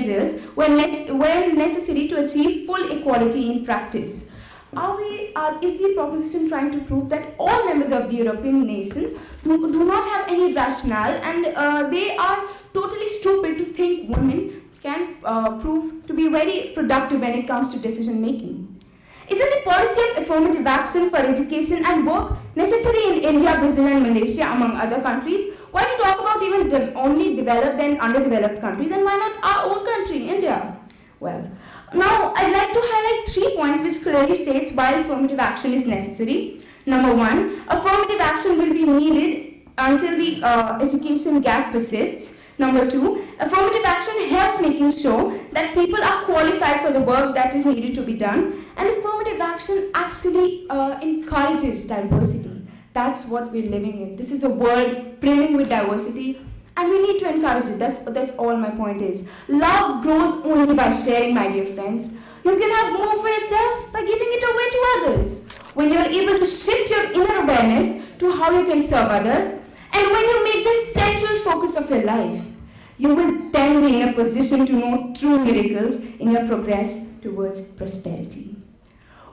measures when necessary to achieve full equality in practice. Is the proposition trying to prove that all members of the European nations do not have any rationale, and they are totally stupid to think women can prove to be very productive when it comes to decision making? Isn't the policy of affirmative action for education and work necessary in India, Brazil, and Malaysia, among other countries? Why do you talk about even only developed and underdeveloped countries, and why not our own country, India? Well, now I'd like to highlight 3 points which clearly states why affirmative action is necessary. Number 1, affirmative action will be needed until the education gap persists. Number 2, affirmative action helps making sure that people are qualified for the work that is needed to be done, and affirmative action actually encourages diversity. That's what we're living in. This is a world brimming with diversity, and we need to encourage it. That's all my point is. Love grows only by sharing, my dear friends. You can have more for yourself by giving it away to others. When you're able to shift your inner awareness to how you can serve others, and when you make this central focus of your life, you will then be in a position to know true miracles in your progress towards prosperity.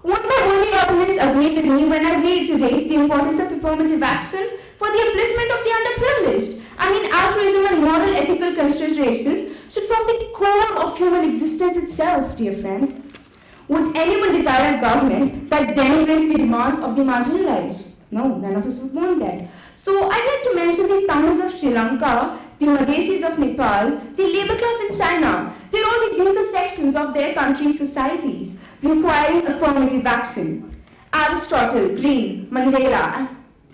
Won't my only opponents agree with me when I reiterate the importance of affirmative action for the upliftment of the underprivileged? I mean, altruism and moral ethical considerations should form the core of human existence itself, dear friends. Would anyone desire a government that denigrates the demands of the marginalized? No, none of us would want that. So I'd like to mention the Tamils of Sri Lanka, the Madhesis of Nepal, the labor class in China. They're all the weaker sections of their country's societies, requiring affirmative action. Aristotle, Green, Mandela,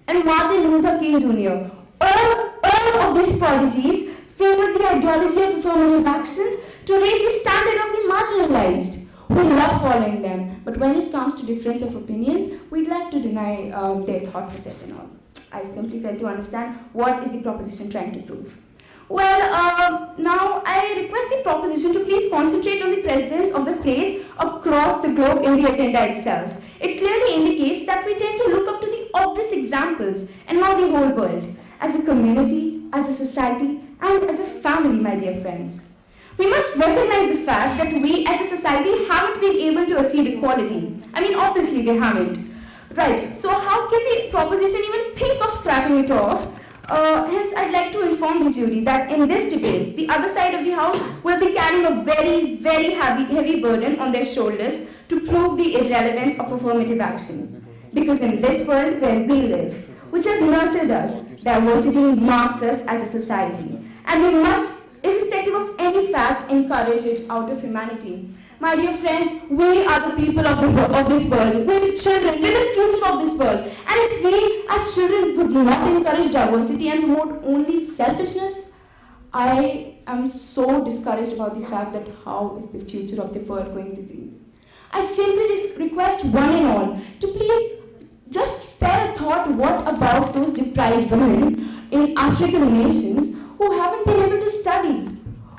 and Martin Luther King Jr. All of these prodigies favored the ideology of affirmative action to raise the standard of the marginalized. We love following them, but when it comes to difference of opinions, we'd like to deny their thought process and all. I simply fail to understand what is the proposition trying to prove. Well, now I request the proposition to please concentrate on the presence of the phrase across the globe in the agenda itself. It clearly indicates that we tend to look up to the obvious examples and not the whole world, as a community, as a society, and as a family, my dear friends. We must recognize the fact that we as a society haven't been able to achieve equality. I mean, obviously we haven't. Right, so how can the proposition even think of scrapping it off? Hence, I'd like to inform the jury that in this debate, the other side of the house will be carrying a very, very heavy burden on their shoulders to prove the irrelevance of affirmative action. Because in this world where we live, which has nurtured us, diversity marks us as a society. And we must, irrespective of any fact, encourage it out of humanity. My dear friends, we are the people of this world. We're the children, we're the future of this world. And if we as children would not encourage diversity and promote only selfishness, I am so discouraged about the fact that how is the future of the world going to be. I simply request one and all to please just spare a thought what about those deprived women in African nations who haven't been able to study,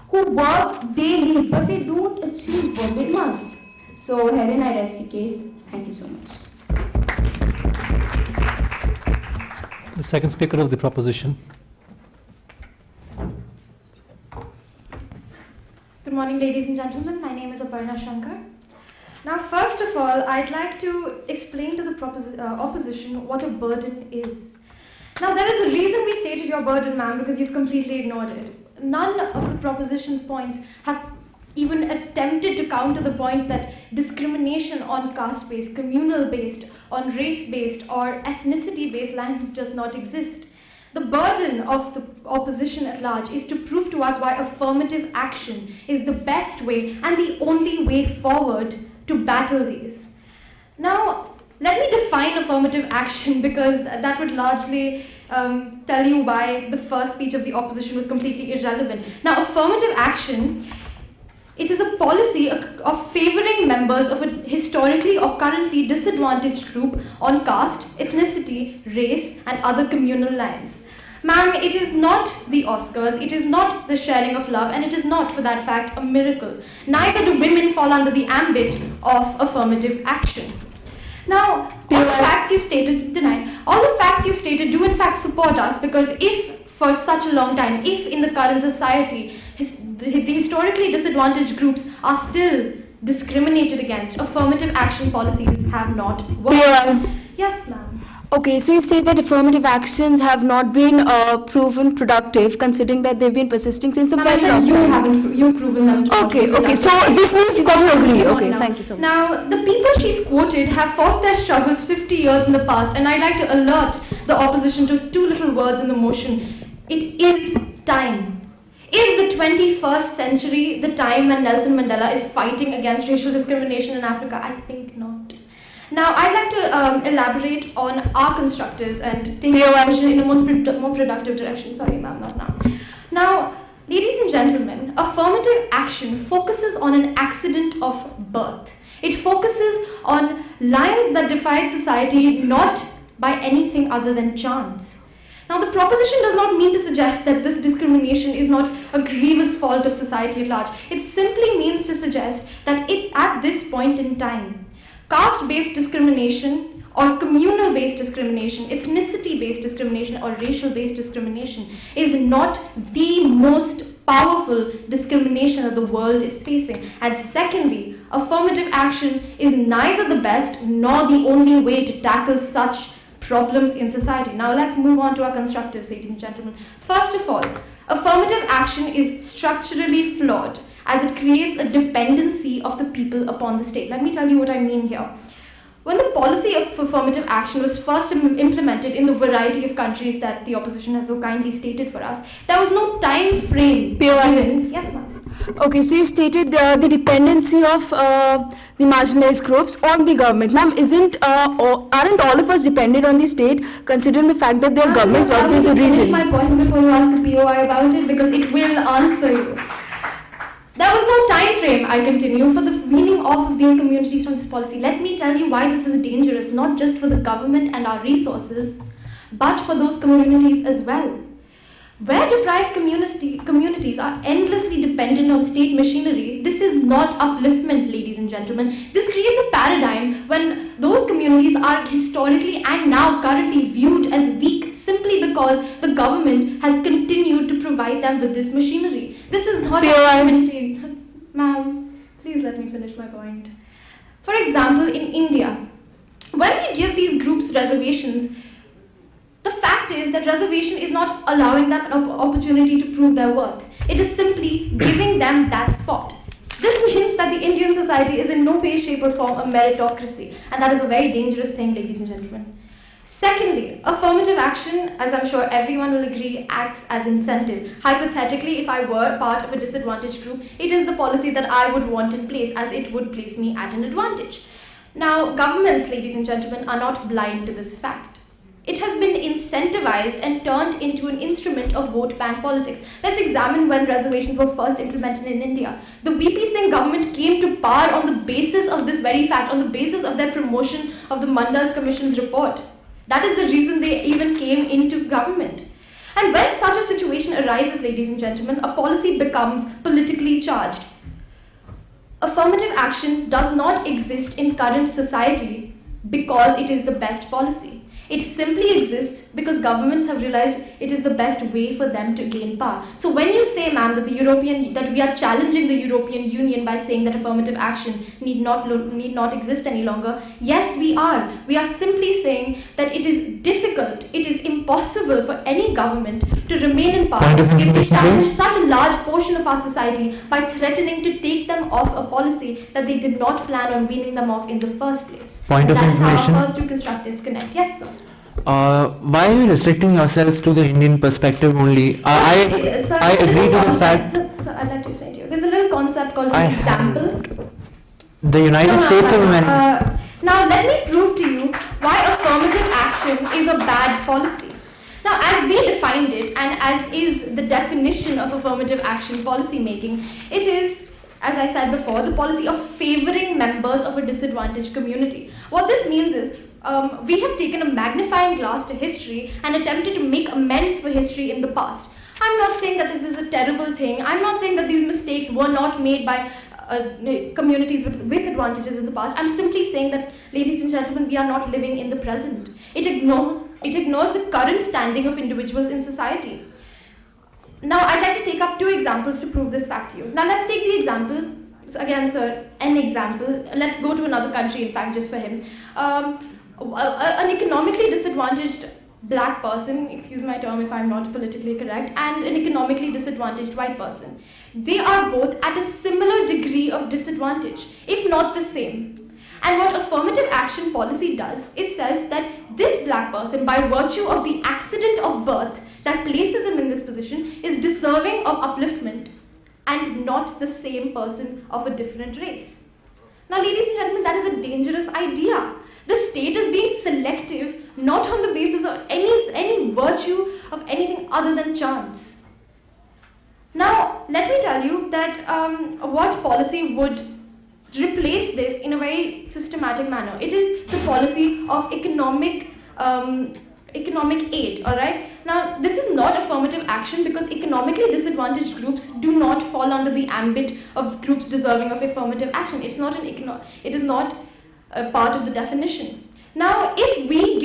who work daily but they don't achieve what they must. So herein I rest the case. Thank you so much. The second speaker of the proposition. Good morning, ladies and gentlemen. My name is Aparna Shankar. Now, first of all, I'd like to explain to the opposition what a burden is. Now, there is a reason we stated your burden, ma'am, because you've completely ignored it. None of the proposition's points have even attempted to counter the point that discrimination on caste-based, communal-based, on race-based, or ethnicity-based lines does not exist. The burden of the opposition at large is to prove to us why affirmative action is the best way and the only way forward to battle these. Now, let me define affirmative action because that would largely tell you why the first speech of the opposition was completely irrelevant. Now, affirmative action, it is a policy of favoring members of a historically or currently disadvantaged group on caste, ethnicity, race, and other communal lines. Ma'am, it is not the Oscars, it is not the sharing of love, and it is not, for that fact, a miracle. Neither do women fall under the ambit of affirmative action. Now, all the facts you've stated, all the facts you've stated do in fact support us, because if for such a long time, if in the current society, the historically disadvantaged groups are still discriminated against. Affirmative action policies have not worked. Yeah. Yes, ma'am. Okay, so you say that affirmative actions have not been proven productive, considering that they've been persisting since a Ma'am, I very said long you time. haven't, you've proven them to not be Okay, okay, so productive. this means that you agree. Come on Okay, now. thank you so much. Now, the people she's quoted have fought their struggles 50 years in the past, and I'd like to alert the opposition to two little words in the motion. It is time. Is the 21st century the time when Nelson Mandela is fighting against racial discrimination in Africa? I think not. Now, I'd like to elaborate on our constructives and take the motion in a more productive direction. Sorry, ma'am, not now. Now, ladies and gentlemen, affirmative action focuses on an accident of birth. It focuses on lines that divide society not by anything other than chance. Now, the proposition does not mean to suggest that this discrimination is not a grievous fault of society at large. It simply means to suggest that at this point in time, caste-based discrimination or communal-based discrimination, ethnicity-based discrimination or racial-based discrimination is not the most powerful discrimination that the world is facing. And secondly, affirmative action is neither the best nor the only way to tackle such problems in society. Now let's move on to our constructives, ladies and gentlemen. First of all, affirmative action is structurally flawed, as it creates a dependency of the people upon the state. Let me tell you what I mean here. When the policy of affirmative action was first implemented in the variety of countries that the opposition has so kindly stated for us, there was no time frame given. Yes, ma'am. Okay, so you stated the dependency of the marginalized groups on the government. Ma'am, aren't all of us dependent on the state, considering the fact that their government jobs? There's a reason. Finish my point before you ask the POI about it, because it will answer you. There was no time frame, I continue, for the weaning off of these communities from this policy. Let me tell you why this is dangerous, not just for the government and our resources, but for those communities as well. Where deprived communities are endlessly dependent on state machinery, this is not upliftment, ladies and gentlemen. This creates a paradigm when those communities are historically and now currently viewed as weak simply because the government has continued to provide them with this machinery. This is not Ma'am, please let me finish my point. For example, in India, when we give these groups reservations, the fact is that reservation is not allowing them an opportunity to prove their worth. It is simply giving them that spot. This means that the Indian society is in no way, shape or form a meritocracy, and that is a very dangerous thing, ladies and gentlemen. Secondly, affirmative action, as I'm sure everyone will agree, acts as incentive. Hypothetically, if I were part of a disadvantaged group, it is the policy that I would want in place, as it would place me at an advantage. Now, governments, ladies and gentlemen, are not blind to this fact. It has been incentivized and turned into an instrument of vote bank politics. Let's examine when reservations were first implemented in India. The VP Singh government came to power on the basis of this very fact, on the basis of their promotion of the Mandal Commission's report. That is the reason they even came into government. And when such a situation arises, ladies and gentlemen, a policy becomes politically charged. Affirmative action does not exist in current society because it is the best policy. It simply exists because governments have realized it is the best way for them to gain power. So when you say, ma'am, that we are challenging the European Union by saying that affirmative action need not exist any longer, yes, we are. We are simply saying that it is difficult, it is impossible for any government to remain in power if they challenge such a large portion of our society by threatening to take them off a policy that they did not plan on weaning them off in the first place. Point of information. That is how our first two constructives connect. Yes, sir. Why are you restricting yourselves to the Indian perspective only? I agree to the fact. So I'd like to explain to you. There's a little concept called an example. The United States of America. Now let me prove to you why affirmative action is a bad policy. Now, as we defined it, and as is the definition of affirmative action policy making, it is, as I said before, the policy of favoring members of a disadvantaged community. What this means is, we have taken a magnifying glass to history and attempted to make amends for history in the past. I'm not saying that this is a terrible thing. I'm not saying that these mistakes were not made by communities with advantages in the past. I'm simply saying that, ladies and gentlemen, we are not living in the present. It ignores the current standing of individuals in society. Now, I'd like to take up 2 examples to prove this fact to you. Now, let's take the example. So again, sir, an example. Let's go to another country, in fact, just for him. An economically disadvantaged black person, excuse my term if I'm not politically correct, and an economically disadvantaged white person. They are both at a similar degree of disadvantage, if not the same. And what affirmative action policy does is says that this black person, by virtue of the accident of birth that places him in this position, is deserving of upliftment and not the same person of a different race. Now, ladies and gentlemen, that is a dangerous idea. The state is being selective, not on the basis of any virtue of anything other than chance. Now, let me tell you that what policy would replace this in a very systematic manner. It is the policy of economic aid, all right? Now, this is not affirmative action because economically disadvantaged groups do not fall under the ambit of groups deserving of affirmative action. It is not a part of the definition. Now, if we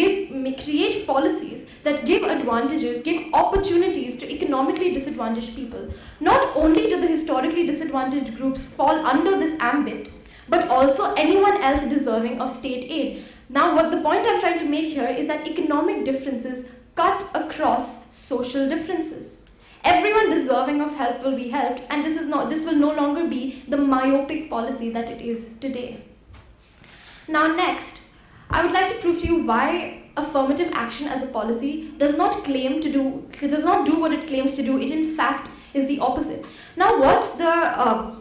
create policies that give advantages, give opportunities to economically disadvantaged people, not only do the historically disadvantaged groups fall under this ambit, but also anyone else deserving of state aid. Now, what the point I'm trying to make here is that economic differences cut across social differences. Everyone deserving of help will be helped, and this will no longer be the myopic policy that it is today. Now, next, I would like to prove to you why affirmative action as a policy does not do what it claims to do. It in fact is the opposite. Now, what the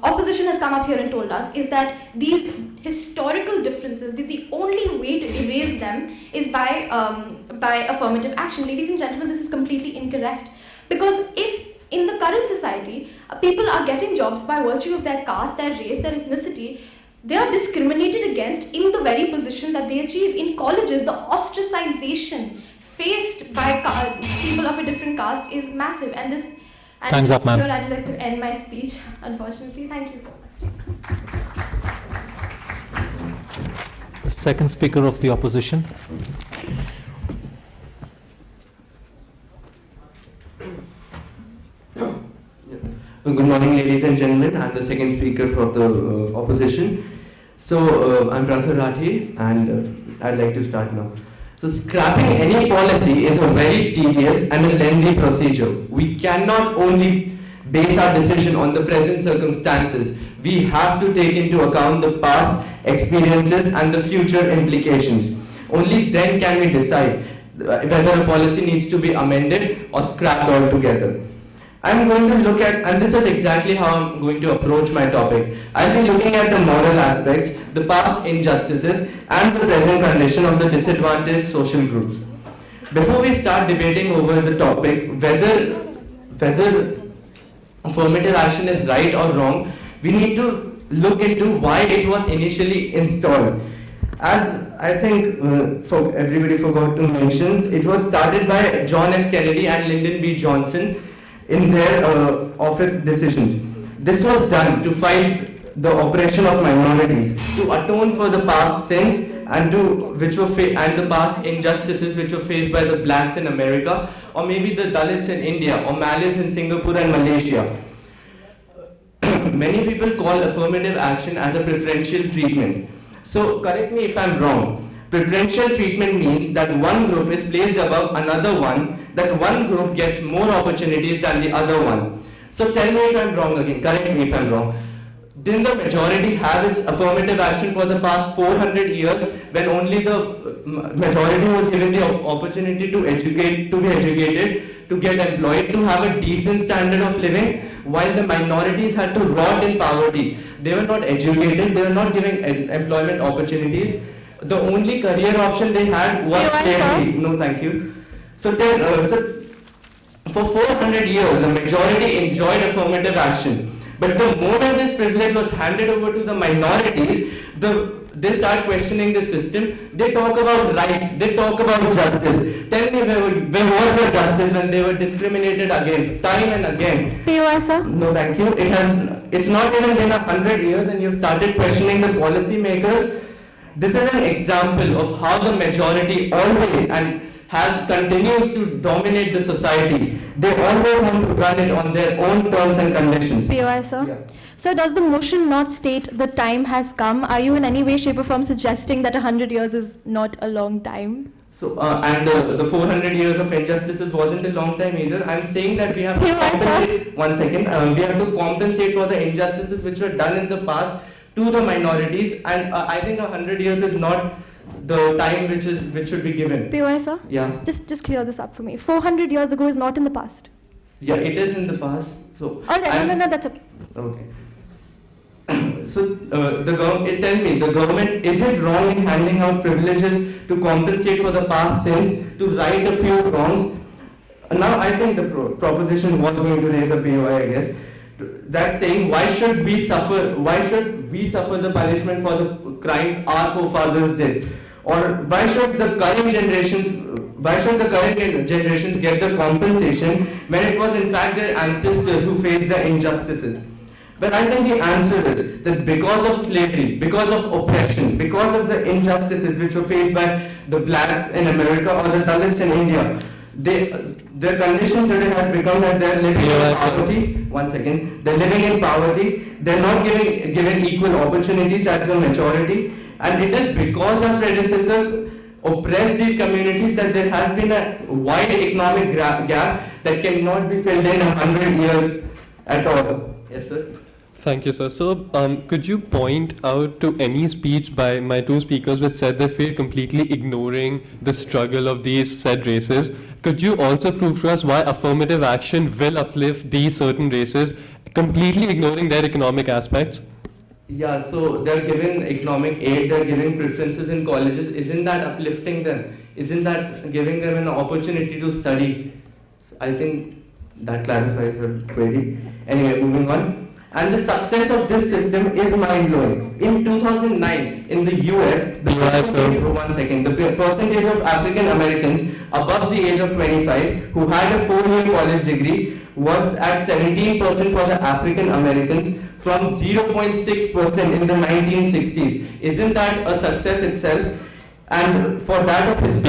opposition has come up here and told us is that these historical differences, the only way to erase them is by affirmative action. Ladies and gentlemen, this is completely incorrect. Because if in the current society, people are getting jobs by virtue of their caste, their race, their ethnicity, they are discriminated against in the very position that they achieve. In colleges, the ostracization faced by people of a different caste is massive. Time's up, ma'am. Here I'd like to end my speech, unfortunately. Thank you so much. The second speaker of the opposition. Good morning, ladies and gentlemen. I'm the second speaker for the opposition. So, I'm Prakhar Rathi, and I'd like to start now. So, scrapping any policy is a very tedious and a lengthy procedure. We cannot only base our decision on the present circumstances. We have to take into account the past experiences and the future implications. Only then can we decide whether a policy needs to be amended or scrapped altogether. I'm going to look at, and this is exactly how I'm going to approach my topic. I'll be looking at the moral aspects, the past injustices, and the present condition of the disadvantaged social groups. Before we start debating over the topic, whether affirmative action is right or wrong, we need to look into why it was initially installed. As I think everybody forgot to mention, it was started by John F. Kennedy and Lyndon B. Johnson in their office decisions. This was done to fight the oppression of minorities, to atone for the past sins and the past injustices which were faced by the blacks in America, or maybe the Dalits in India, or Malays in Singapore and Malaysia. Many people call affirmative action as a preferential treatment. So correct me if I'm wrong. Preferential treatment means that one group is placed above another one, that one group gets more opportunities than the other one. So tell me if I'm wrong again, correct me if I'm wrong. Didn't the majority have its affirmative action for the past 400 years when only the majority was given the opportunity to be educated, to get employed, to have a decent standard of living, while the minorities had to rot in poverty? They were not educated, they were not given employment opportunities. The only career option they had was slavery. No, thank you. So for 400 years, the majority enjoyed affirmative action. But the moment this privilege was handed over to the minorities, they start questioning the system. They talk about rights, they talk about justice. Tell me where was the justice when they were discriminated against time and again? POI, sir? No, thank you. It's not even been 100 years and you started questioning the policy makers. This is an example of how the majority always, and continues to dominate the society. They always want to run it on their own terms and conditions. POI, sir? Yeah. Sir, does the motion not state the time has come? Are you in any way, shape or form suggesting that 100 years is not a long time? So, the 400 years of injustices wasn't a long time either. I'm saying that we have to compensate, one second, we have to compensate for the injustices which were done in the past to the minorities, and I think 100 years is not the time which should be given. POI, sir? Yeah. Just clear this up for me. 400 years ago is not in the past. Yeah, it is in the past. So. Alright, no, that's okay. Okay. So tell me, the government, is it wrong in handing out privileges to compensate for the past sins, to right a few wrongs? Now I think the proposition was going to raise a POI, I guess. That's saying, why should we suffer the punishment for the crimes our forefathers did? Or why should the current generations get the compensation when it was in fact their ancestors who faced the injustices? But I think the answer is that because of slavery, because of oppression, because of the injustices which were faced by the blacks in America or the Dalits in India, their condition today has become that they're living in poverty. One second. They're living in poverty. They're not given equal opportunities as the majority. And it is because our predecessors oppressed these communities that there has been a wide economic gap that cannot be filled in 100 years at all. Yes, sir. Thank you, sir. So, could you point out to any speech by my two speakers which said that we're completely ignoring the struggle of these said races? Could you also prove to us why affirmative action will uplift these certain races, completely ignoring their economic aspects? Yeah, so they're given economic aid, they're giving preferences in colleges. Isn't that uplifting them? Isn't that giving them an opportunity to study? I think that clarifies the query. Anyway, moving on. And the success of this system is mind-blowing. In 2009, in the US, the percentage of African Americans above the age of 25 who had a 4-year college degree was at 17% for the African Americans from 0.6% in the 1960s. Isn't that a success itself? And for that of his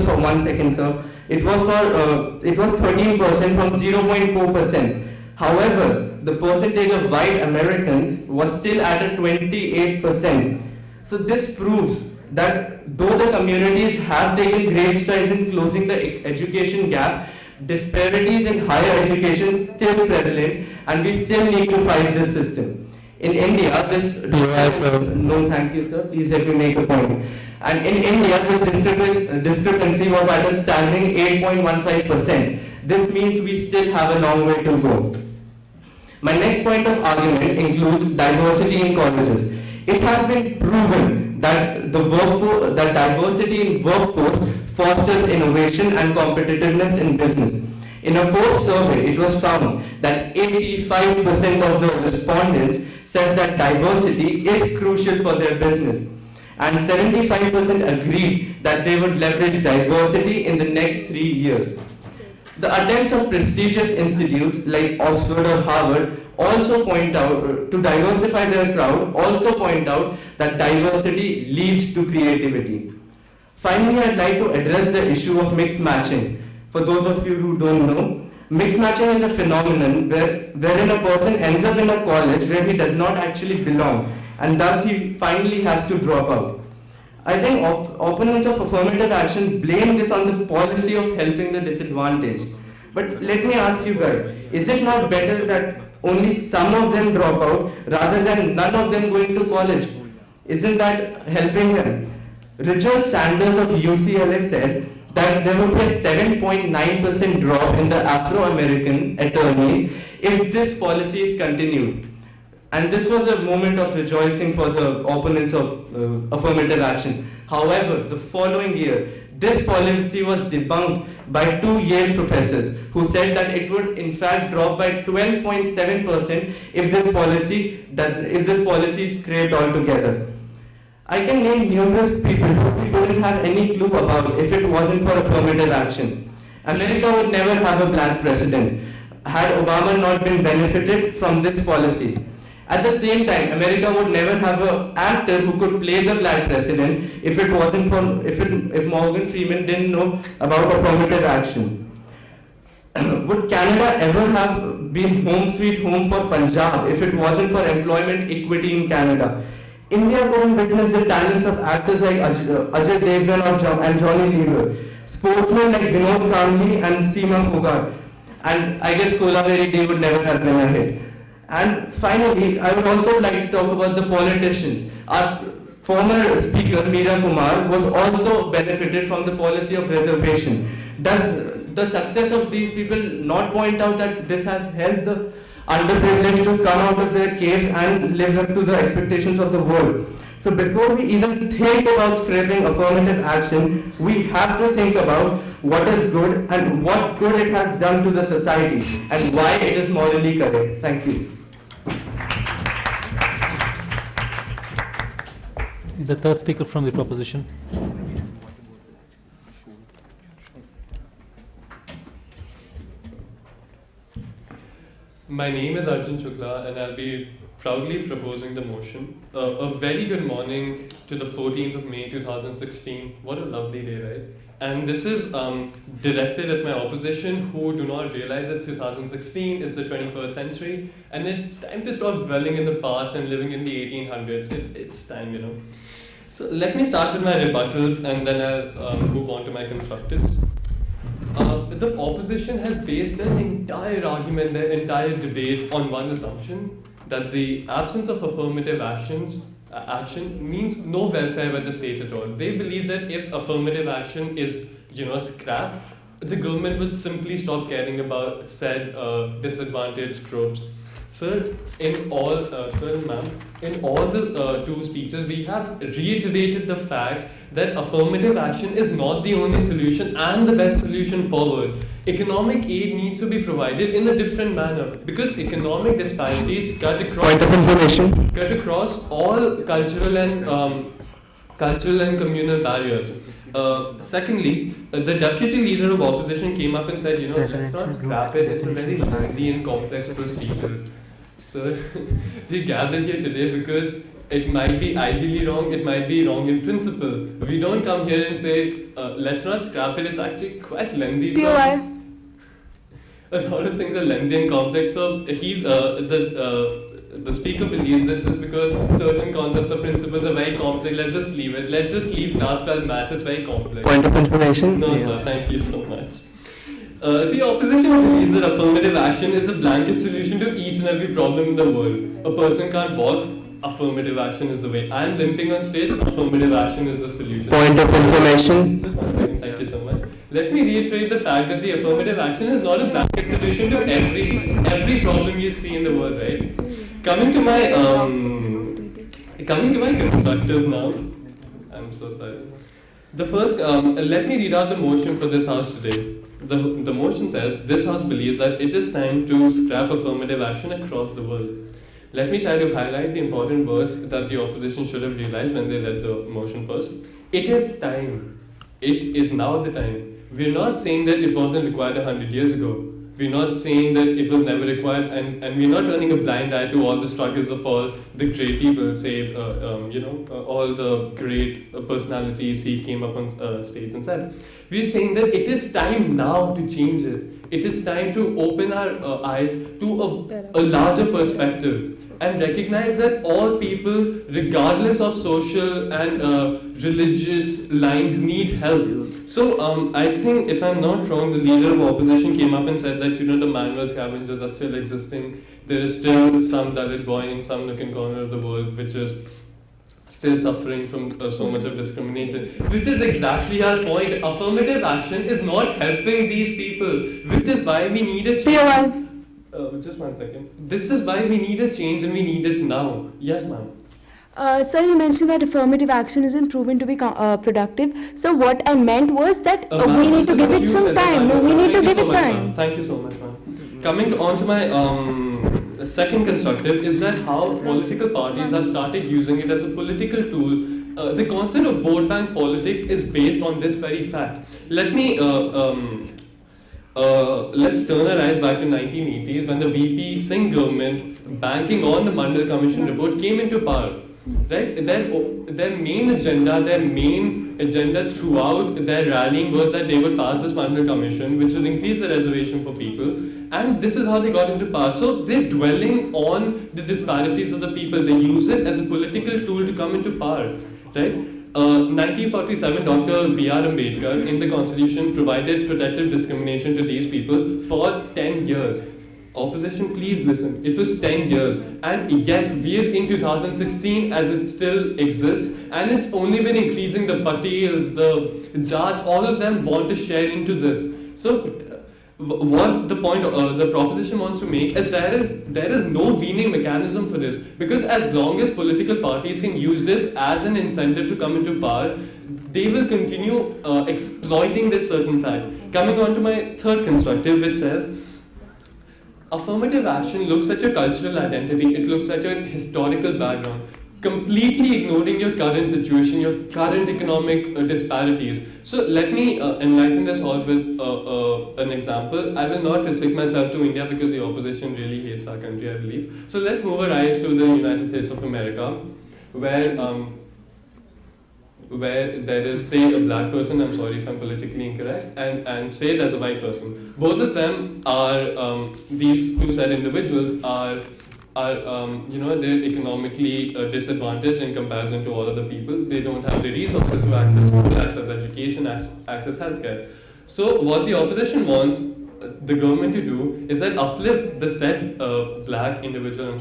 for 1 second, sir, it was 13% from 0.4%. However, the percentage of white Americans was still at a 28%. So this proves that though the communities have taken great strides in closing the education gap, disparities in higher education is still prevalent, and we still need to fight this system. In India, no, thank you, sir. Please let me make a point. And in India, this discrepancy was at a staggering 8.15%. This means we still have a long way to go. My next point of argument includes diversity in colleges. It has been proven that diversity in workforce fosters innovation and competitiveness in business. In a Forbes survey, it was found that 85% of the respondents said that diversity is crucial for their business, and 75% agreed that they would leverage diversity in the next 3 years. The attempts of prestigious institutes like Oxford or Harvard also point out, to diversify their crowd, also point out that diversity leads to creativity. Finally, I'd like to address the issue of mixed matching. For those of you who don't know, mixed matching is a phenomenon wherein a person ends up in a college where he does not actually belong, and thus he finally has to drop out. I think opponents of affirmative action blame this on the policy of helping the disadvantaged. But let me ask you guys, is it not better that only some of them drop out rather than none of them going to college? Isn't that helping them? Richard Sanders of UCLA said that there would be a 7.9% drop in the Afro-American attorneys if this policy is continued. And this was a moment of rejoicing for the opponents of affirmative action. However, the following year, this policy was debunked by 2 Yale professors who said that it would in fact drop by 12.7% if this policy is scrapped altogether. I can name numerous people who we wouldn't have any clue about if it wasn't for affirmative action. America would never have a black president had Obama not been benefited from this policy. At the same time, America would never have an actor who could play the black president if it wasn't for if Morgan Freeman didn't know about affirmative action. Would Canada ever have been home sweet home for Punjab if it wasn't for employment equity in Canada? India couldn't witness the talents of actors like Ajay Devgan and Johnny Lever, sportsmen like Vinod Kambli and Seema Fogart, and I guess Kolaveri Day would never have been a hit. And finally, I would also like to talk about the politicians. Our former speaker, Meera Kumar, was also benefited from the policy of reservation. Does the success of these people not point out that this has helped the underprivileged to come out of their caves and live up to the expectations of the world? So before we even think about scrapping affirmative action, we have to think about what is good and what good it has done to the society and why it is morally correct. Thank you. The third speaker from the proposition. My name is Arjun Shukla and I'll be proudly proposing the motion. A very good morning to the 14th of May 2016. What a lovely day, right? And this is directed at my opposition who do not realize it's 2016, it's the 21st century, and it's time to stop dwelling in the past and living in the 1800s. It's time, you know. So let me start with my rebuttals and then I'll move on to my constructives. The opposition has based their entire argument, their entire debate on one assumption, that the absence of affirmative action means no welfare by the state at all. They believe that if affirmative action is, scrapped, the government would simply stop caring about said disadvantaged groups. Sir, in all the two speeches, we have reiterated the fact that affirmative action is not the only solution and the best solution forward. Economic aid needs to be provided in a different manner because economic disparities cut across all cultural and communal barriers. Secondly, the deputy leader of opposition came up and said, let's not scrap it, it's a very lengthy and complex procedure. So, we gathered here today because it might be ideally wrong, it might be wrong in principle. We don't come here and say, let's not scrap it, it's actually quite lengthy. So a lot of things are lengthy and complex, so the speaker believes it's just because certain concepts or principles are very complex. Let's just leave it. Let's just leave class 12 maths is very complex. Point of information? No, sir, thank you so much. The opposition believes that affirmative action is a blanket solution to each and every problem in the world. A person can't walk, affirmative action is the way. I'm limping on stage, affirmative action is the solution. Point of information? Just one second, thank you so much. Let me reiterate the fact that the affirmative action is not a blanket solution to every problem you see in the world, right? Coming to my constructors now. I'm so sorry. The first, let me read out the motion for this house today. The motion says, this house believes that it is time to scrap affirmative action across the world. Let me try to highlight the important words that the opposition should have realized when they read the motion first. It is time. It is now the time. We're not saying that it wasn't required 100 years ago. We're not saying that it was never required, and we're not turning a blind eye to all the struggles of all the great people, say, all the great personalities he came up on stage and said. We're saying that it is time now to change it. It is time to open our eyes to a larger perspective and recognize that all people, regardless of social and religious lines, need help. So I think, if I'm not wrong, the leader of opposition came up and said that the manual scavengers are still existing. There is still some Dalit boy in some nook and corner of the world which is still suffering from so much of discrimination, which is exactly our point. Affirmative action is not helping these people, which is why we need a change. Just one second. This is why we need a change and we need it now. Yes, ma'am. Sir, you mentioned that affirmative action isn't proven to be productive. So what I meant was that we need to give it some time. No, we need to give it time. Thank you so much, ma'am. Coming on to my second constructive is that how political parties have started using it as a political tool. The concept of vote bank politics is based on this very fact. Let me let's turn our eyes back to 1980s when the VP Singh government, banking on the Mandal Commission report, came into power. Right? Their main agenda throughout their rallying was that they would pass this Mandal Commission, which would increase the reservation for people, and this is how they got into power. So they're dwelling on the disparities of the people. They use it as a political tool to come into power. Right? 1947, Dr. B.R. Ambedkar in the Constitution provided protective discrimination to these people for 10 years. Opposition, please listen. It was 10 years, and yet we're in 2016 as it still exists, and it's only been increasing. The Patels, the Jats, all of them want to share into this. So, what the point the proposition wants to make is there is no weaning mechanism for this, because as long as political parties can use this as an incentive to come into power, they will continue exploiting this certain fact. Coming on to my third constructive, which says, affirmative action looks at your cultural identity, it looks at your historical background, completely ignoring your current situation, your current economic disparities. So let me enlighten this all with an example. I will not restrict myself to India because the opposition really hates our country, I believe. So let's move our eyes to the United States of America, where there is, say, a black person, I'm sorry if I'm politically incorrect, and say there's a white person. Both of them are, these two said individuals are they're economically disadvantaged in comparison to all other people. They don't have the resources to access food, access education, access healthcare. So what the opposition wants the government to do is that uplift the said black individual,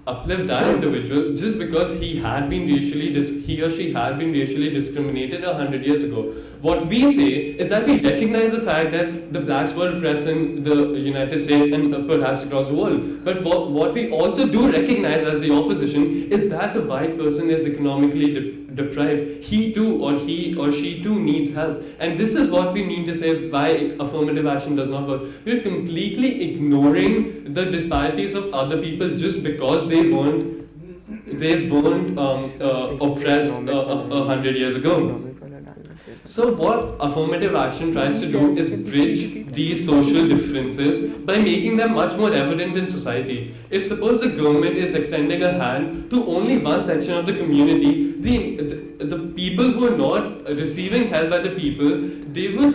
uplift that individual just because he or she had been racially discriminated 100 years ago. What we say is that we recognize the fact that the blacks were oppressed in the United States and perhaps across the world. But what we also do recognize as the opposition is that the white person is economically deprived. He or she too needs help. And this is what we mean to say why affirmative action does not work. We're completely ignoring the disparities of other people just because they weren't oppressed 100 years ago. So what affirmative action tries to do is bridge these social differences by making them much more evident in society. If suppose the government is extending a hand to only one section of the community, the people who are not receiving help by the people, they will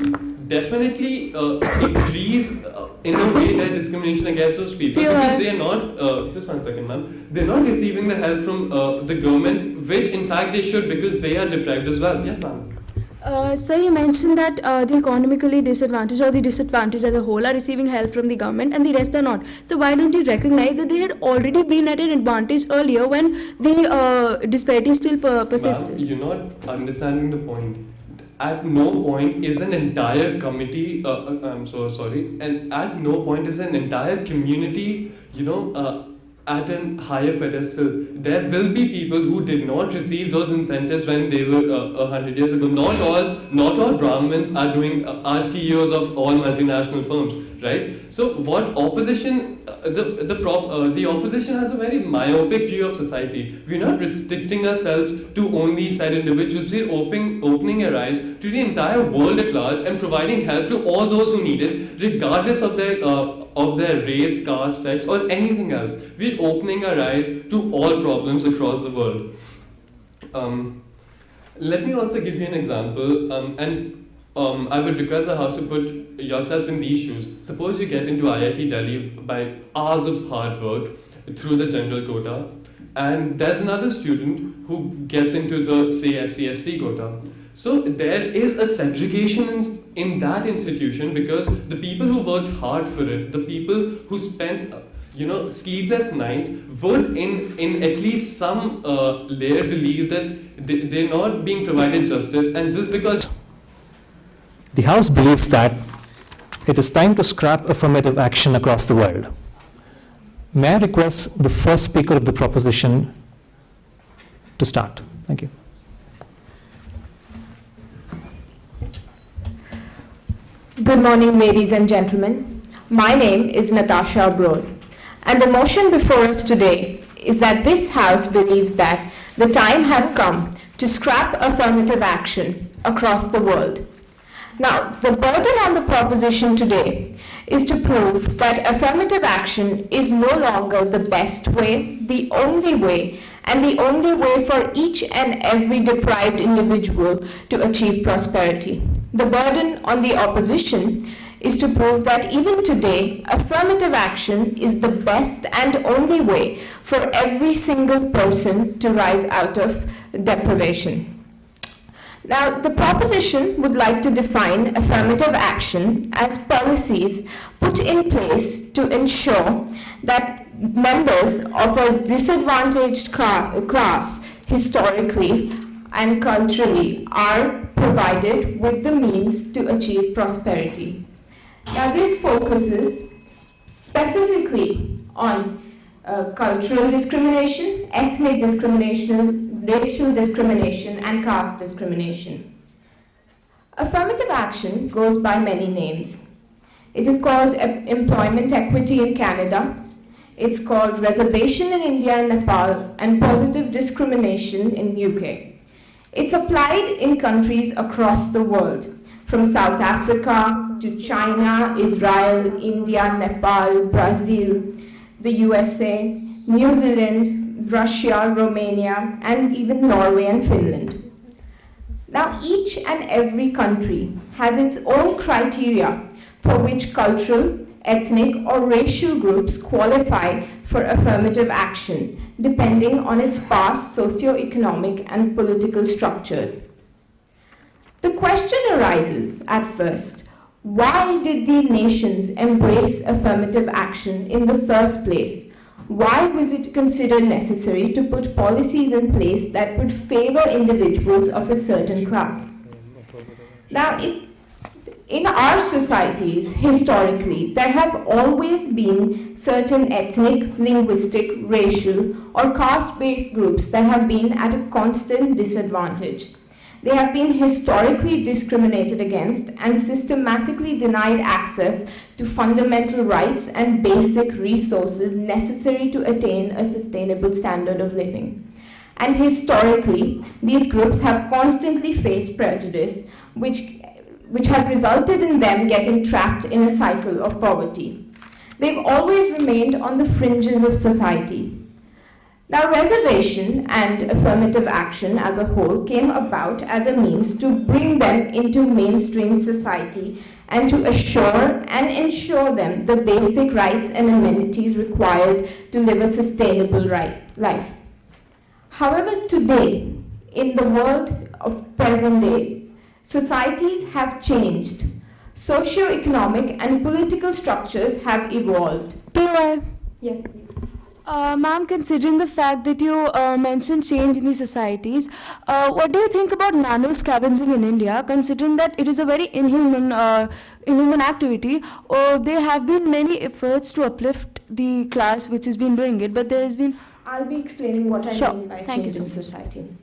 definitely increase in a way that discrimination against those people because they are not, just one second ma'am, they're not receiving the help from the government, which in fact they should because they are deprived as well. Yes ma'am. Sir, you mentioned that the economically disadvantaged or the disadvantaged as a whole are receiving help from the government and the rest are not. So why don't you recognize that they had already been at an advantage earlier when the disparity still persisted? You're not understanding the point. At no point is an entire committee, I'm so sorry, and at no point is an entire community, at a higher pedestal. There will be people who did not receive those incentives when they were 100 years ago. Not all Brahmins are CEOs of all multinational firms, right? So what opposition, the opposition has a very myopic view of society. We're not restricting ourselves to only said individuals. We're opening our eyes to the entire world at large and providing help to all those who need it, regardless of their race, caste, sex, or anything else. We're opening our eyes to all problems across the world. Let me also give you an example, I would request the House to put yourself in these shoes. Suppose you get into IIT Delhi by hours of hard work through the general quota, and there's another student who gets into the, say, SC/ST quota. So there is a segregation in that institution because the people who worked hard for it, the people who spent sleepless nights would in at least some layer believe that they're not being provided justice, and just because The House believes that it is time to scrap affirmative action across the world. May I request the first speaker of the proposition to start? Thank you. Good morning, ladies and gentlemen. My name is Natasha Abroad, and the motion before us today is that this House believes that the time has come to scrap affirmative action across the world. Now, the burden on the proposition today is to prove that affirmative action is no longer the best way, the only way, and the only way for each and every deprived individual to achieve prosperity. The burden on the opposition is to prove that even today, affirmative action is the best and only way for every single person to rise out of deprivation. Now, the proposition would like to define affirmative action as policies put in place to ensure that members of a disadvantaged class historically and culturally are provided with the means to achieve prosperity. Now, this focuses specifically on cultural discrimination, ethnic discrimination, racial discrimination, and caste discrimination. Affirmative action goes by many names. It is called employment equity in Canada. It's called reservation in India and Nepal, and positive discrimination in UK. It's applied in countries across the world, from South Africa to China, Israel, India, Nepal, Brazil, the USA, New Zealand, Russia, Romania, and even Norway and Finland. Now, each and every country has its own criteria for which cultural, ethnic, or racial groups qualify for affirmative action, depending on its past socio-economic and political structures. The question arises at first, why did these nations embrace affirmative action in the first place? Why was it considered necessary to put policies in place that would favor individuals of a certain class? Now, in our societies, historically, there have always been certain ethnic, linguistic, racial, or caste-based groups that have been at a constant disadvantage. They have been historically discriminated against and systematically denied access to fundamental rights and basic resources necessary to attain a sustainable standard of living. And historically, these groups have constantly faced prejudice, which has resulted in them getting trapped in a cycle of poverty. They've always remained on the fringes of society. Now, reservation and affirmative action as a whole came about as a means to bring them into mainstream society and to assure and ensure them the basic rights and amenities required to live a sustainable life. However, today, in the world of present day, societies have changed. Socio-economic and political structures have evolved. Yes. Ma'am, considering the fact that you mentioned change in the societies, what do you think about manual scavenging in India, considering that it is a very inhuman activity? There have been many efforts to uplift the class which has been doing it, but there has been... I'll be explaining what I mean by change in society.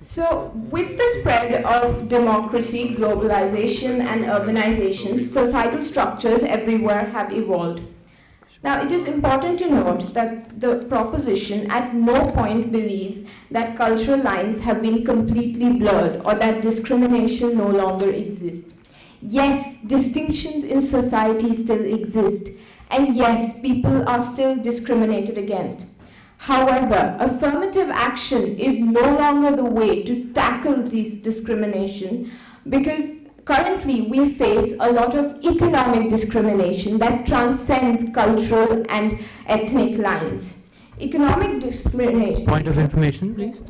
So, with the spread of democracy, globalization, and urbanization, societal structures everywhere have evolved. Now, it is important to note that the proposition at no point believes that cultural lines have been completely blurred or that discrimination no longer exists. Yes, distinctions in society still exist, and yes, people are still discriminated against. However, affirmative action is no longer the way to tackle this discrimination, because currently we face a lot of economic discrimination that transcends cultural and ethnic lines. Economic discrimination... Point of information, please.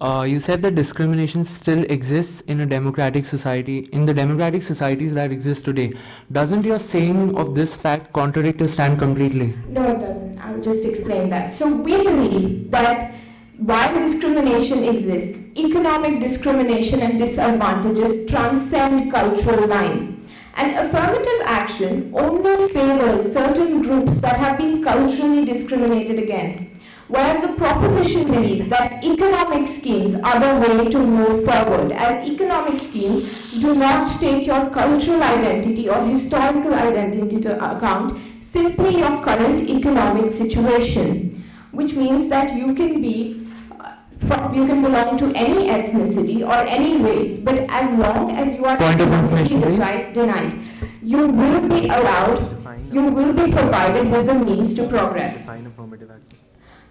You said that discrimination still exists in a democratic society, in the democratic societies that exist today. Doesn't your saying of this fact contradict your stand completely? No, it doesn't. I'll just explain that. So we believe that while discrimination exists, economic discrimination and disadvantages transcend cultural lines. And affirmative action only favors certain groups that have been culturally discriminated against, whereas the proposition believes that economic schemes are the way to move forward, as economic schemes do not take your cultural identity or historical identity into account, simply your current economic situation, which means that you can belong to any ethnicity or any race, but as long as you are economically denied, you will be allowed you will be provided with the means to progress.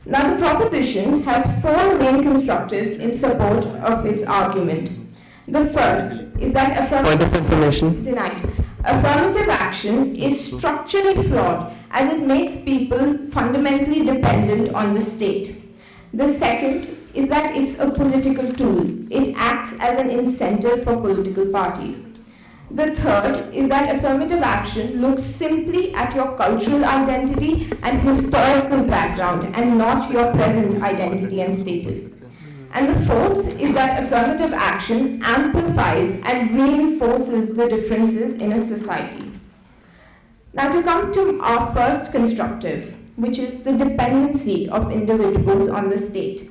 Now, the proposition has four main constructives in support of its argument. The first is that affirmative action is structurally flawed as it makes people fundamentally dependent on the state. The second is that it's a political tool. It acts as an incentive for political parties. The third is that affirmative action looks simply at your cultural identity and historical background and not your present identity and status. And the fourth is that affirmative action amplifies and reinforces the differences in a society. Now, to come to our first constructive, which is the dependency of individuals on the state.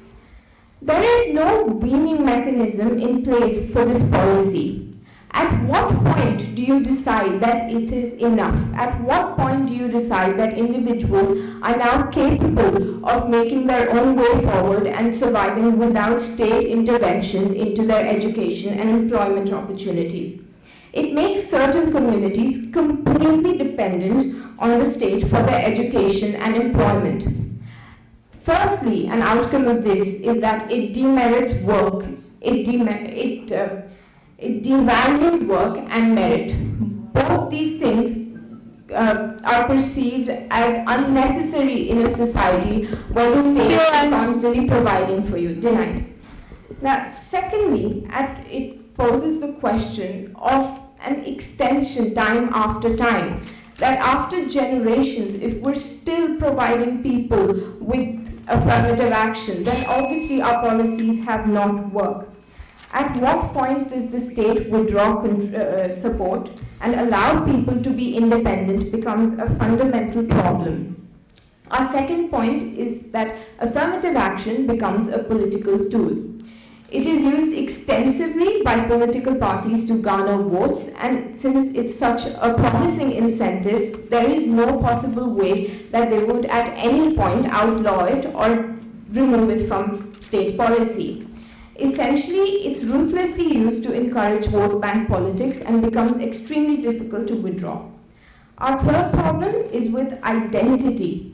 There is no weaning mechanism in place for this policy. At what point do you decide that it is enough? At what point do you decide that individuals are now capable of making their own way forward and surviving without state intervention into their education and employment opportunities? It makes certain communities completely dependent on the state for their education and employment. Firstly, an outcome of this is that it demerits work, it devalues work and merit. Both these things are perceived as unnecessary in a society where the state is constantly providing for you. Denied. Now, secondly, it poses the question of an extension time after time. That after generations, if we're still providing people with affirmative action, then obviously our policies have not worked. At what point does the state withdraw support and allow people to be independent becomes a fundamental problem. Our second point is that affirmative action becomes a political tool. It is used extensively by political parties to garner votes, and since it's such a promising incentive, there is no possible way that they would at any point outlaw it or remove it from state policy. Essentially, it's ruthlessly used to encourage vote bank politics and becomes extremely difficult to withdraw. Our third problem is with identity.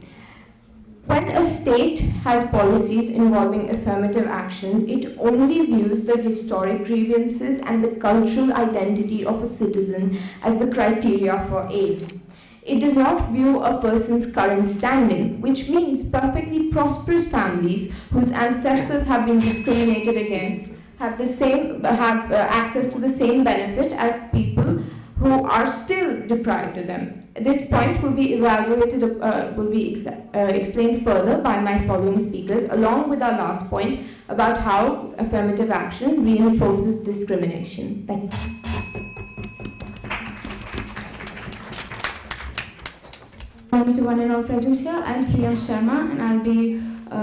When a state has policies involving affirmative action, it only views the historic grievances and the cultural identity of a citizen as the criteria for aid. It does not view a person's current standing, which means perfectly prosperous families whose ancestors have been discriminated against have access to the same benefit as people who are still deprived of them. This point will be explained further by my following speakers, along with our last point about how affirmative action reinforces discrimination. Thank you. Morning to one and all present here. I'm Priyam Sharma, and I'll be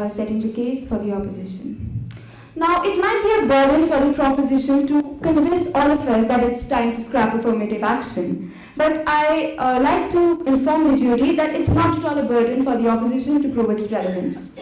setting the case for the opposition. Now, it might be a burden for the proposition to convince all of us that it's time to scrap affirmative action. But I like to inform the jury that it's not at all a burden for the opposition to prove its relevance.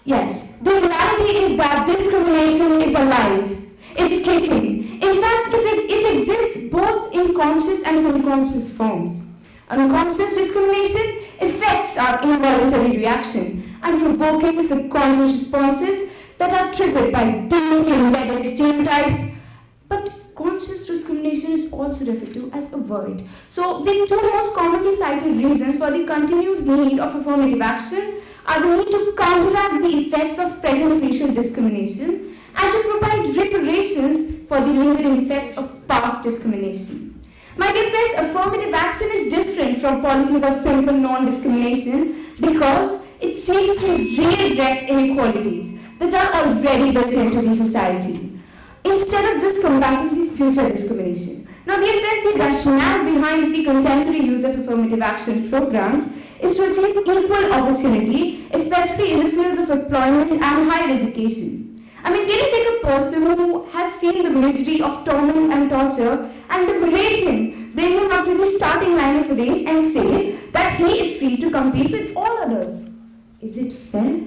Yes, the reality is that discrimination is alive. It's kicking. In fact, it exists both in conscious and subconscious forms. Unconscious discrimination affects our involuntary reaction and provoking subconscious responses that are triggered by deeply embedded stereotypes. But conscious discrimination is also referred to as avoid. So the two most commonly cited reasons for the continued need of affirmative action are the need to counteract the effects of present racial discrimination and to provide reparations for the lingering effects of past discrimination. My dear friends, affirmative action is different from policies of simple non-discrimination because it seeks to readdress inequalities that are already built into the society, instead of just combating the future discrimination. Now, dear friends, the rationale behind the contemporary use of affirmative action programs is to achieve equal opportunity, especially in the fields of employment and higher education. I mean, can you take a person who has seen the misery of torment and torture and liberate him, bring him up to the starting line of a race and say that he is free to compete with all others? Is it fair?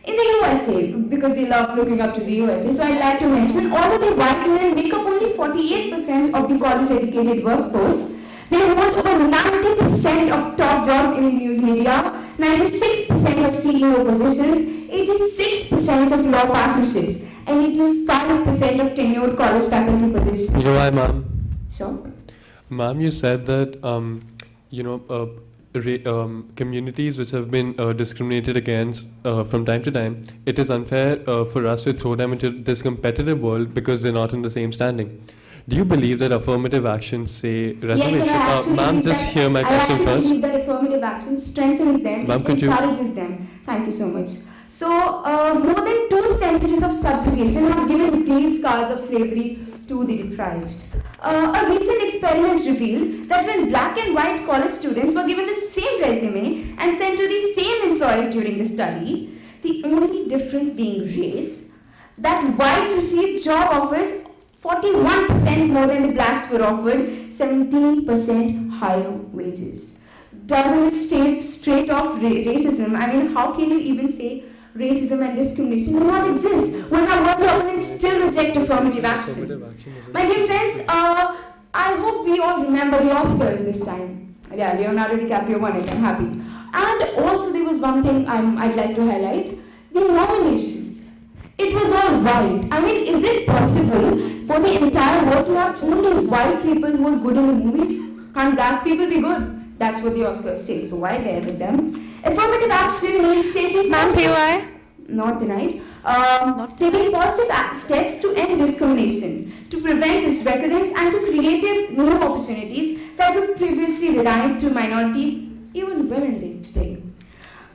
In the USA, because they love looking up to the USA, so I'd like to mention, although the white women make up only 48% of the college-educated workforce, They hold over 90% of top jobs in the news media, 96% of CEO positions, 86% of law partnerships, and 85% of tenured college faculty positions. You know why, ma'am? Sure. Ma'am, you said that communities which have been discriminated against from time to time, it is unfair for us to throw them into this competitive world because they're not in the same standing. Do you believe that affirmative action, say reservation? Yes, ma'am, just hear my question I first. believe that affirmative action strengthens them, Ma'am, it encourages them. Thank you so much. So, more than 2 centuries of subjugation have given deep scars of slavery to the deprived. A recent experiment revealed that when black and white college students were given the same resume and sent to the same employers during the study, the only difference being race, that whites received job offers 41% more than the blacks were offered, 17% higher wages. Doesn't it state straight off racism? I mean, how can you even say racism and discrimination do not exist when our world governments still reject affirmative action? My dear friends, I hope we all remember the Oscars this time. Yeah, Leonardo DiCaprio won it, I'm happy. And also there was one thing I'd like to highlight, the nominations. It was all white. I mean, is it possible for the entire world to have only white people who are good in the movies? Can't black people be good? That's what the Oscars say, so why bear with them? Affirmative action means taking not denied. Taking positive steps to end discrimination, to prevent its recurrence, and to create new opportunities that were previously denied to minorities, even women today.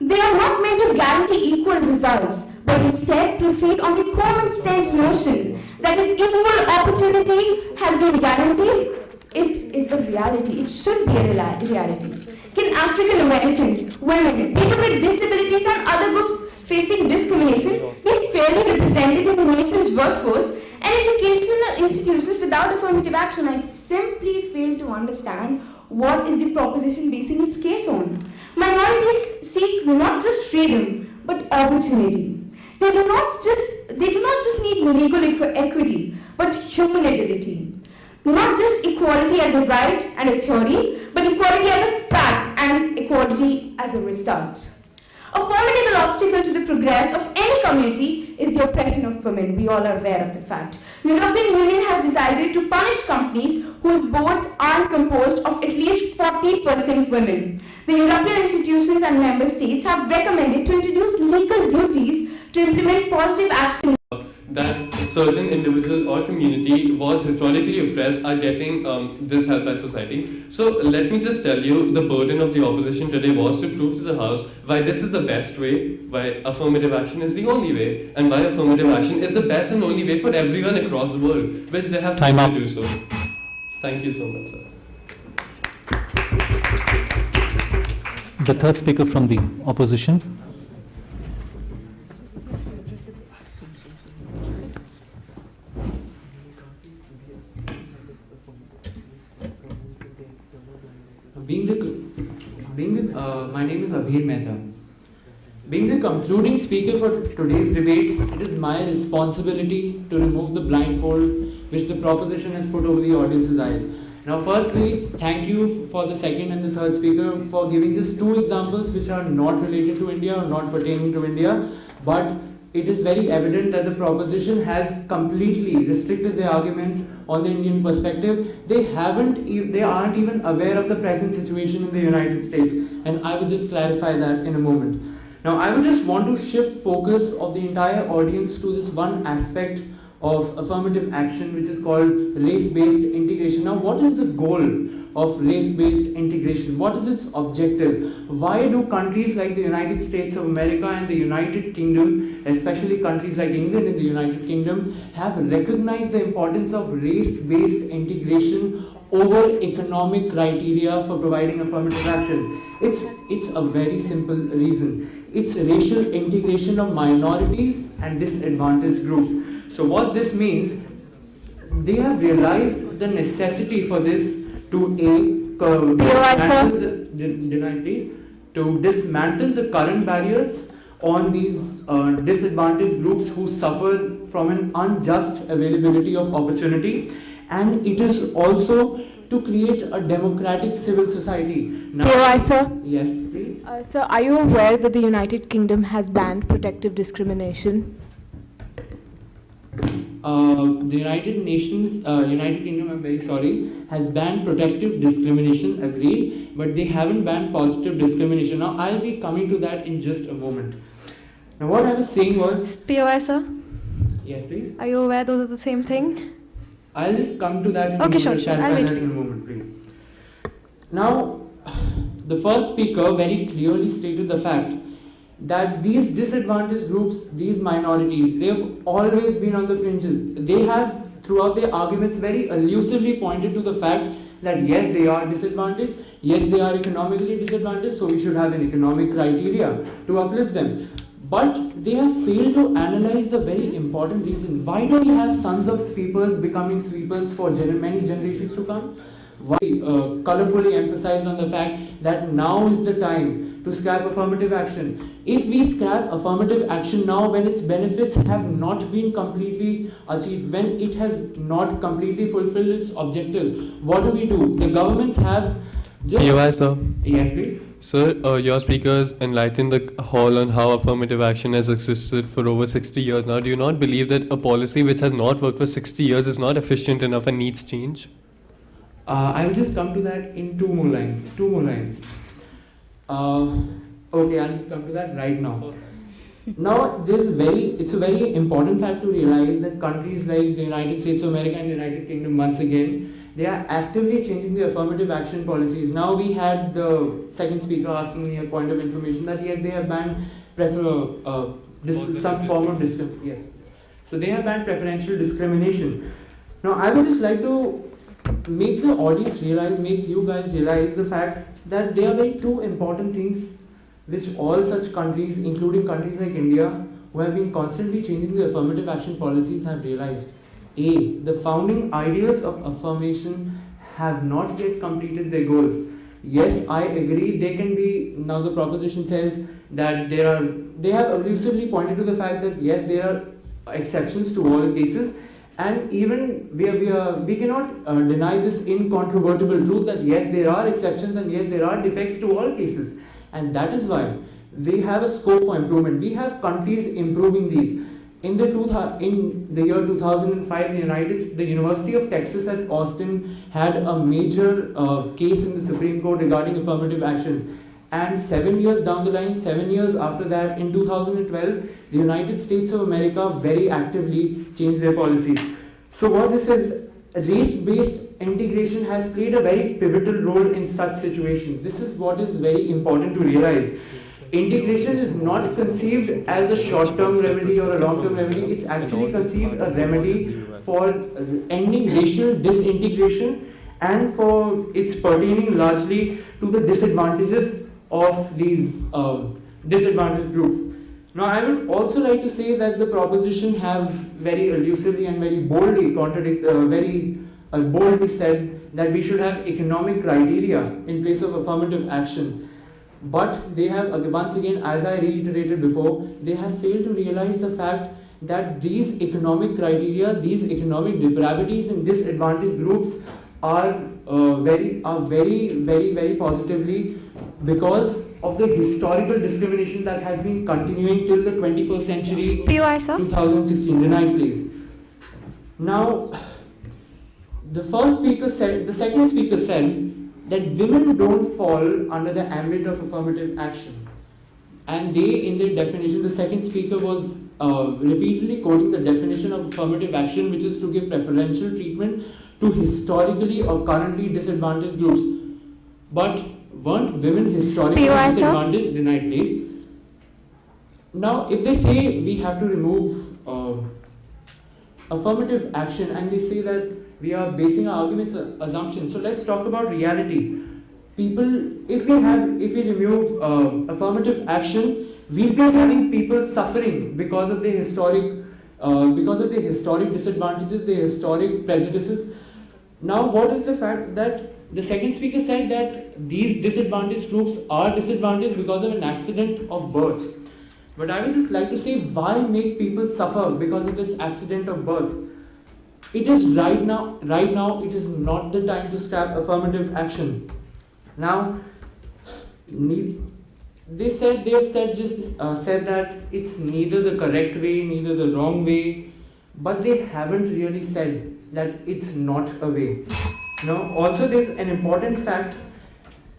They are not meant to guarantee equal results, but instead proceed on the common sense notion that if equal opportunity has been guaranteed, it is a reality. It should be a reality. Can African Americans, women, people with disabilities and other groups facing discrimination be fairly represented in the nation's workforce and educational institutions without affirmative action? I simply fail to understand what is the proposition basing its case on. Minorities seek not just freedom, but opportunity. They do not just need legal equity, but human ability. Not just equality as a right and a theory, but equality as a fact and equality as a result. A formidable obstacle to the progress of any community is the oppression of women. We all are aware of the fact. The European Union has decided to punish companies whose boards aren't composed of at least 40% women. The European institutions and member states have recommended to introduce legal duties to implement positive action. That certain individual or community was historically oppressed are getting this help by society. So let me just tell you, the burden of the opposition today was to prove to the House why this is the best way, why affirmative action is the only way, and why affirmative action is the best and only way for everyone across the world, which they have to do so. Thank you so much, sir. The third speaker from the opposition. My name is Abhir Mehta. Being the concluding speaker for today's debate, it is my responsibility to remove the blindfold which the proposition has put over the audience's eyes. Now, firstly, thank you for the second and the third speaker for giving just 2 examples which are not related to India or not pertaining to India, but it is very evident that the proposition has completely restricted their arguments on the Indian perspective. They aren't even aware of the present situation in the United States, and I will just clarify that in a moment. Now, I would just want to shift focus of the entire audience to this one aspect of affirmative action, which is called race-based integration. Now, what is the goal of race-based integration? What is its objective? Why do countries like the United States of America and the United Kingdom, especially countries like England and the United Kingdom, have recognized the importance of race-based integration over economic criteria for providing affirmative action? It's a very simple reason. It's racial integration of minorities and disadvantaged groups. So what this means, they have realized the necessity for this to dismantle the current barriers on these disadvantaged groups who suffer from an unjust availability of opportunity, and it is also to create a democratic civil society. Now, POI, sir. yes, please. Sir, are you aware that the United Kingdom has banned protective discrimination? The United Kingdom, I'm very sorry, has banned protective discrimination, agreed, but they haven't banned positive discrimination. Now, I'll be coming to that in just a moment. Now, what I was saying was... POI, sir. Yes, please. Are you aware those are the same thing? I'll just come to that in Okay, a moment. sure. I'll I'll find wait that for in a moment, please. Now, the first speaker very clearly stated the fact that these disadvantaged groups, these minorities, they've always been on the fringes. They have, throughout their arguments, very elusively pointed to the fact that yes, they are disadvantaged, yes, they are economically disadvantaged, so we should have an economic criteria to uplift them. But they have failed to analyze the very important reason. Why do we have sons of sweepers becoming sweepers for many generations to come? Why colorfully emphasized on the fact that now is the time to scrap affirmative action. If we scrap affirmative action now, when its benefits have not been completely achieved, when it has not completely fulfilled its objective, what do? The governments have just... POI, sir. Yes, please. Sir, your speakers enlightened the hall on how affirmative action has existed for over 60 years now. Do you not believe that a policy which has not worked for 60 years is not efficient enough and needs change? I will just come to that in two more lines. Okay, I'll just come to that right now. Now, it's a very important fact to realize that countries like the United States of America and the United Kingdom, once again, they are actively changing their affirmative action policies. Now, we had the second speaker asking me a point of information that yes, they have banned some form of discrimination. Yes. So they have banned preferential discrimination. Now, I would just like to make the audience realize, make you guys realize the fact that there are very two important things which all such countries, including countries like India, who have been constantly changing their affirmative action policies, have realized. A, the founding ideals of affirmation have not yet completed their goals. Yes, I agree, they can be, now the proposition says that they have elusively pointed to the fact that yes, there are exceptions to all cases, and even we cannot deny this incontrovertible truth that yes, there are exceptions and yes, there are defects to all cases. And that is why we have a scope for improvement. We have countries improving these. In the year 2005, the University of Texas at Austin had a major case in the Supreme Court regarding affirmative action. And 7 years down the line, 7 years after that, in 2012, the United States of America very actively changed their policy. So what this is, race-based integration has played a very pivotal role in such situations. This is what is very important to realize. Integration is not conceived as a short-term remedy or a long-term remedy. It's actually conceived a remedy for ending racial disintegration and for it's pertaining largely to the disadvantages of these disadvantaged groups. Now, I would also like to say that the proposition have very elusively and very boldly boldly said that we should have economic criteria in place of affirmative action. But they have, once again, as I reiterated before, they have failed to realize the fact that these economic criteria, these economic depravities in disadvantaged groups are very positively because of the historical discrimination that has been continuing till the 21st century. POI, sir. 2016. Denied, please. Now, the second speaker said that women don't fall under the ambit of affirmative action. And they, in their definition, the second speaker was repeatedly quoting the definition of affirmative action, which is to give preferential treatment to historically or currently disadvantaged groups. But weren't women historically disadvantaged? Denied, please. Now, if they say we have to remove affirmative action and they say that we are basing our arguments on assumptions, so let's talk about reality. People, if we remove affirmative action, we'll be having people suffering because of the historic disadvantages, the historic prejudices. Now, what is the fact that the second speaker said that these disadvantaged groups are disadvantaged because of an accident of birth. But I would just like to say, why make people suffer because of this accident of birth? it is right now it is not the time to scrap affirmative action. Now, they have said that it's neither the correct way, neither the wrong way, but they haven't really said that it's not a way. Now, also there's an important fact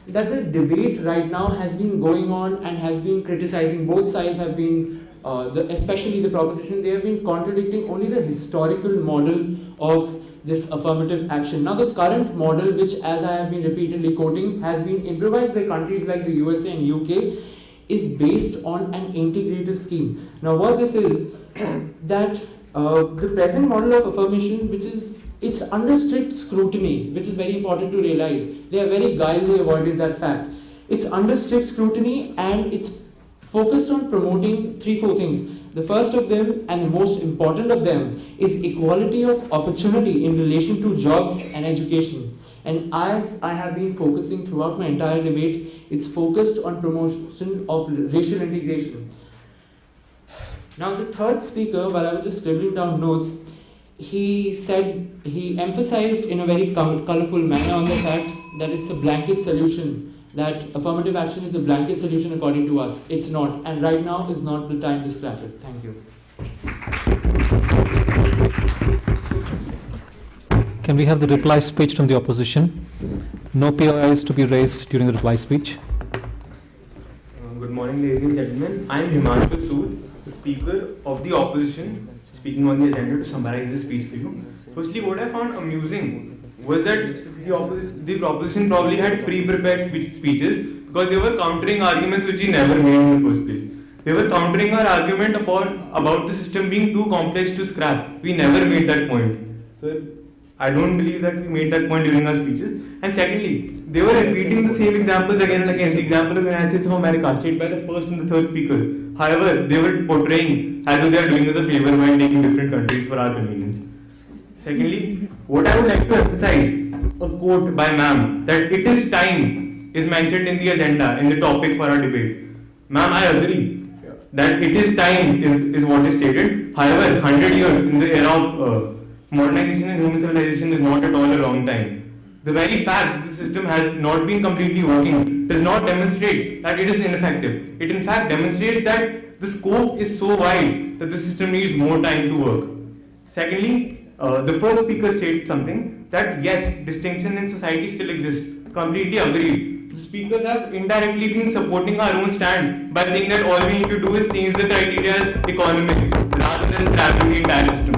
that the debate right now has been going on and has been criticizing. Both sides have been, especially the proposition, they have been contradicting only the historical model of this affirmative action. Now, the current model, which as I have been repeatedly quoting, has been improvised by countries like the USA and UK, is based on an integrated scheme. Now, what this is, that the present model of affirmation, it's under strict scrutiny, which is very important to realize. They have very guilely avoided that fact. It's under strict scrutiny and it's focused on promoting 3-4 things. The first of them and the most important of them is equality of opportunity in relation to jobs and education. And as I have been focusing throughout my entire debate, it's focused on promotion of racial integration. Now, the third speaker, while I was just scribbling down notes, he emphasized in a very colorful manner on the fact that it's a blanket solution, that affirmative action is a blanket solution according to us. It's not, and right now is not the time to scrap it. Thank you. Can we have the reply speech from the opposition? No POIs to be raised during the reply speech. Good morning, ladies and gentlemen. I am Himanshu Sood, the speaker of the opposition, speaking on the agenda to summarize the speech for you. Firstly, what I found amusing was that the proposition probably had pre-prepared speeches because they were countering arguments which we never made in the first place. They were countering our argument about the system being too complex to scrap. We never made that point. So I don't believe that we made that point during our speeches. And secondly, they were repeating the same examples again and again. The example of the United States of America, stated by the first and the third speakers. However, they were portraying as though they are doing us a favor by taking different countries for our convenience. Secondly, what I would like to emphasize, a quote by ma'am, that it is time is mentioned in the agenda, in the topic for our debate. Ma'am, I agree that it is time is what is stated. However, 100 years in the era of modernization and human civilization is not at all a long time. The very fact that the system has not been completely working does not demonstrate that it is ineffective. It in fact demonstrates that the scope is so wide that the system needs more time to work. Secondly, the first speaker stated something that yes, distinction in society still exists. Completely agreed. The speakers have indirectly been supporting our own stand by saying that all we need to do is change the criteria as economic rather than scrapping the entire system.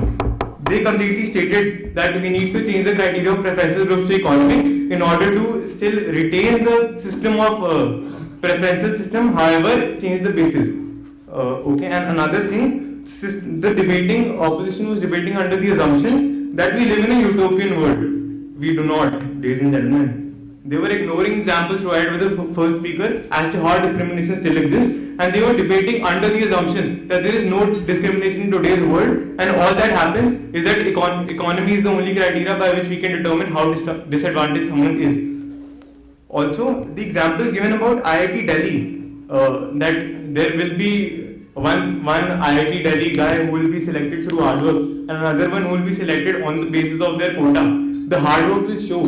They completely stated that we need to change the criteria of preferential groups to economic in order to still retain the system of preferential system, however, change the basis. Okay, and another thing, the debating opposition was debating under the assumption that we live in a utopian world. We do not, ladies and gentlemen. They were ignoring examples provided by the first speaker as to how discrimination still exists, and they were debating under the assumption that there is no discrimination in today's world, and all that happens is that economy is the only criteria by which we can determine how disadvantaged someone is. Also, the example given about IIT Delhi, that there will be one IIT Delhi guy who will be selected through hard work and another one who will be selected on the basis of their quota. The hard work will show.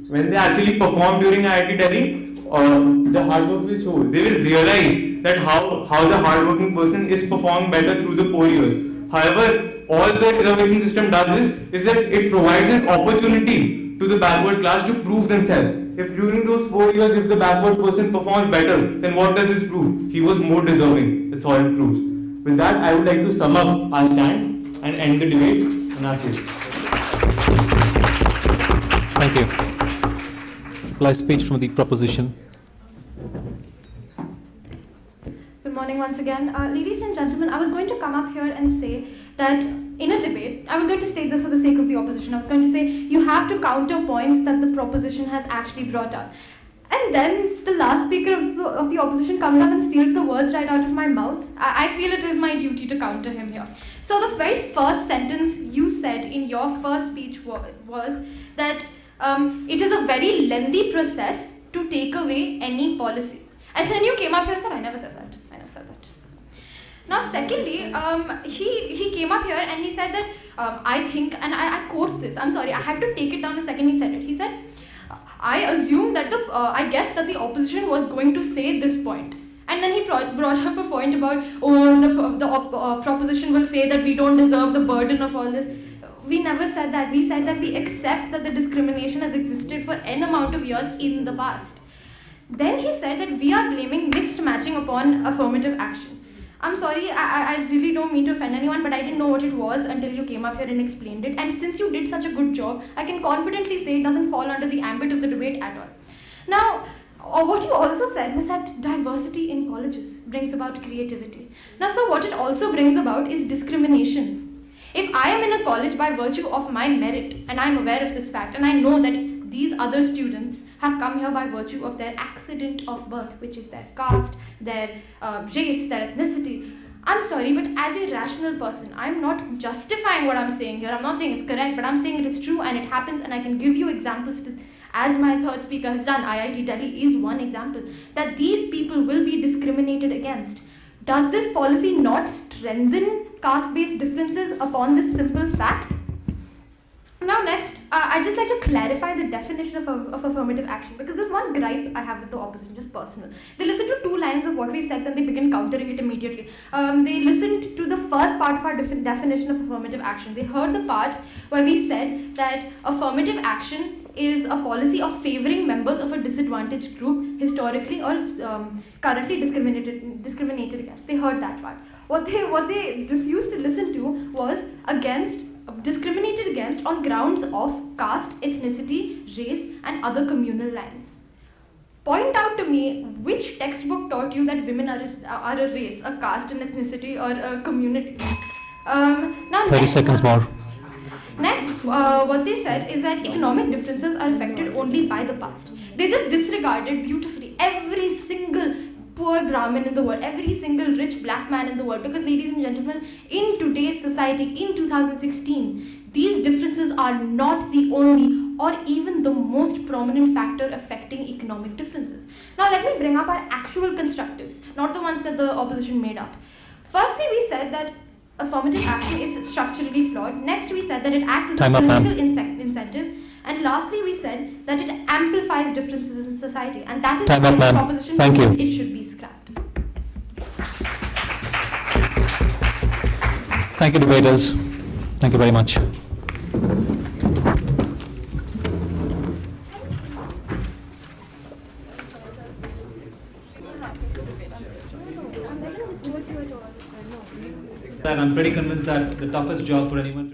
When they actually perform during IIT Delhi, the hard work will show. They will realize that how the hardworking person is performing better through the 4 years. However, all the reservation system does is that it provides an opportunity to the backward class to prove themselves. If during those 4 years, if the backward person performs better, then what does this prove? He was more deserving. That's all it proves. With that, I would like to sum up our stand and end the debate. And that's it. Thank you. Reply speech from the proposition. Good morning once again. Ladies and gentlemen, I was going to come up here and say that in a debate, I was going to state this for the sake of the opposition. I was going to say you have to counter points that the proposition has actually brought up. And then the last speaker of the opposition comes up and steals the words right out of my mouth. I feel it is my duty to counter him here. So the very first sentence you said in your first speech was that it is a very lengthy process to take away any policy. And then you came up here and said, I never said that. Now, secondly, he came up here and he said that I think, and I quote this. I'm sorry, I had to take it down the second he said it. He said, I assume that I guess that the opposition was going to say this point. And then he brought up a point about, the proposition will say that we don't deserve the burden of all this. We never said that. We said that we accept that the discrimination has existed for n amount of years in the past. Then he said that we are blaming mixed matching upon affirmative action. I'm sorry, I really don't mean to offend anyone, but I didn't know what it was until you came up here and explained it. And since you did such a good job, I can confidently say it doesn't fall under the ambit of the debate at all. Now, what you also said was that diversity in colleges brings about creativity. Now, sir, what it also brings about is discrimination. If I am in a college by virtue of my merit, and I'm aware of this fact, and I know that these other students have come here by virtue of their accident of birth, which is their caste, their race, their ethnicity. I'm sorry, but as a rational person, I'm not justifying what I'm saying here. I'm not saying it's correct, but I'm saying it is true and it happens, and I can give you examples as my third speaker has done. IIT Delhi is one example, that these people will be discriminated against. Does this policy not strengthen caste-based differences upon this simple fact? Now next, I'd just like to clarify the definition of affirmative action, because there's one gripe I have with the opposition, just personal. They listen to 2 lines of what we've said, then they begin countering it immediately. They listened to the first part of our definition of affirmative action. They heard the part where we said that affirmative action is a policy of favoring members of a disadvantaged group historically or currently discriminated against. They heard that part. What they refused to listen to was discriminated against on grounds of caste, ethnicity, race, and other communal lines. Point out to me which textbook taught you that women are a race, a caste, an ethnicity, or a community. Now 30 seconds more. Next, what they said is that economic differences are affected only by the past. They just disregarded beautifully every single poor Brahmin in the world, every single rich black man in the world. Because, ladies and gentlemen, in today's society, in 2016, these differences are not the only or even the most prominent factor affecting economic differences. Now, let me bring up our actual constructives, not the ones that the opposition made up. Firstly, we said that affirmative action is structurally flawed. Next, we said that it acts as a political incentive. And lastly, we said that it amplifies differences in society. And that is why the proposition believes it should be scrapped. Thank you, debaters. Thank you very much. I'm pretty convinced that the toughest job for anyone